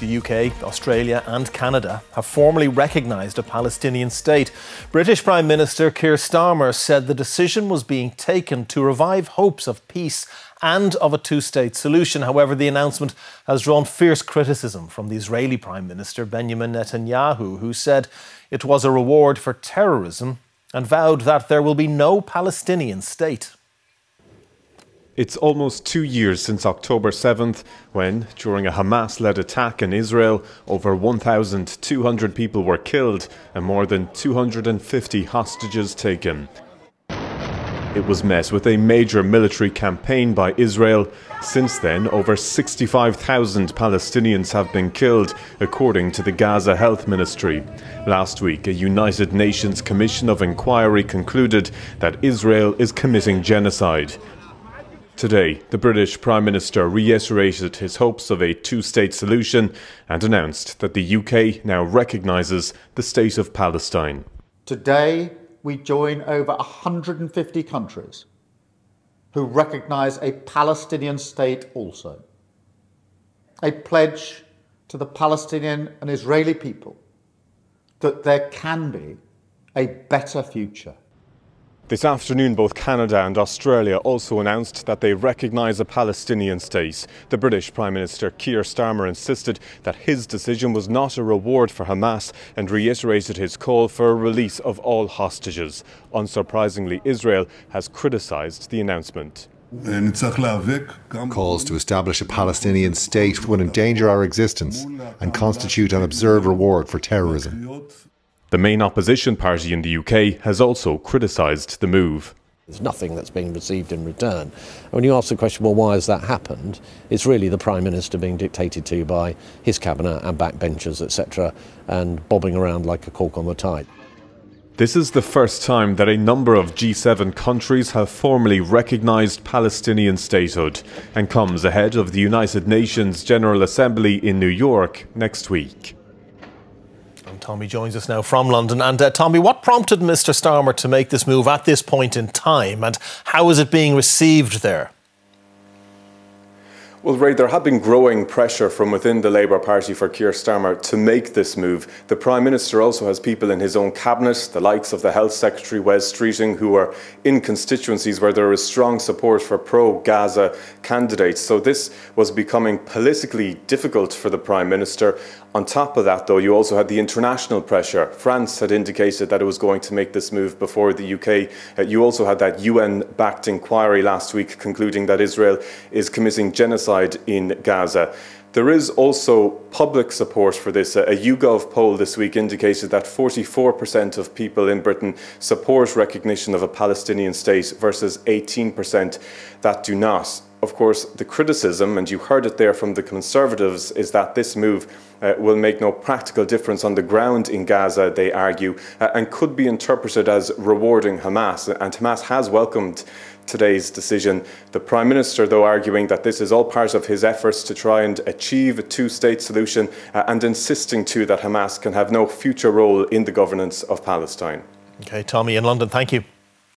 The UK, Australia and Canada have formally recognised a Palestinian state. British Prime Minister Keir Starmer said the decision was being taken to revive hopes of peace and of a two-state solution. However, the announcement has drawn fierce criticism from the Israeli Prime Minister Benjamin Netanyahu, who said it was a reward for terrorism and vowed that there will be no Palestinian state. It's almost 2 years since October 7th, when, during a Hamas-led attack in Israel, over 1,200 people were killed and more than 250 hostages taken. It was met with a major military campaign by Israel. Since then, over 65,000 Palestinians have been killed, according to the Gaza Health Ministry. Last week, a United Nations Commission of Inquiry concluded that Israel is committing genocide. Today, the British Prime Minister reiterated his hopes of a two-state solution and announced that the UK now recognises the state of Palestine. Today, we join over 150 countries who recognise a Palestinian state also. A pledge to the Palestinian and Israeli people that there can be a better future. This afternoon, both Canada and Australia also announced that they recognise a Palestinian state. The British Prime Minister Keir Starmer insisted that his decision was not a reward for Hamas and reiterated his call for a release of all hostages. Unsurprisingly, Israel has criticised the announcement. Calls to establish a Palestinian state would endanger our existence and constitute an absurd reward for terrorism. The main opposition party in the UK has also criticised the move. There's nothing that's being received in return. And when you ask the question, well, why has that happened? It's really the Prime Minister being dictated to by his cabinet and backbenchers, etc., and bobbing around like a cork on the tide. This is the first time that a number of G7 countries have formally recognised Palestinian statehood, and comes ahead of the United Nations General Assembly in New York next week. Tommy joins us now from London. And Tommy, what prompted Mr Starmer to make this move at this point in time, and how is it being received there? Well, Ray, there had been growing pressure from within the Labour Party for Keir Starmer to make this move. The Prime Minister also has people in his own cabinet, the likes of the Health Secretary Wes Streeting, who are in constituencies where there is strong support for pro-Gaza candidates. So this was becoming politically difficult for the Prime Minister. On top of that, though, you also had the international pressure. France had indicated that it was going to make this move before the UK. You also had that UN-backed inquiry last week concluding that Israel is committing genocide in Gaza. There is also public support for this. A YouGov poll this week indicated that 44% of people in Britain support recognition of a Palestinian state versus 18% that do not. Of course, the criticism, and you heard it there from the Conservatives, is that this move will make no practical difference on the ground in Gaza, they argue, and could be interpreted as rewarding Hamas. And Hamas has welcomed today's decision. The Prime Minister, though, arguing that this is all part of his efforts to try and achieve a two-state solution, and insisting too that Hamas can have no future role in the governance of Palestine. OK, Tommy in London, thank you.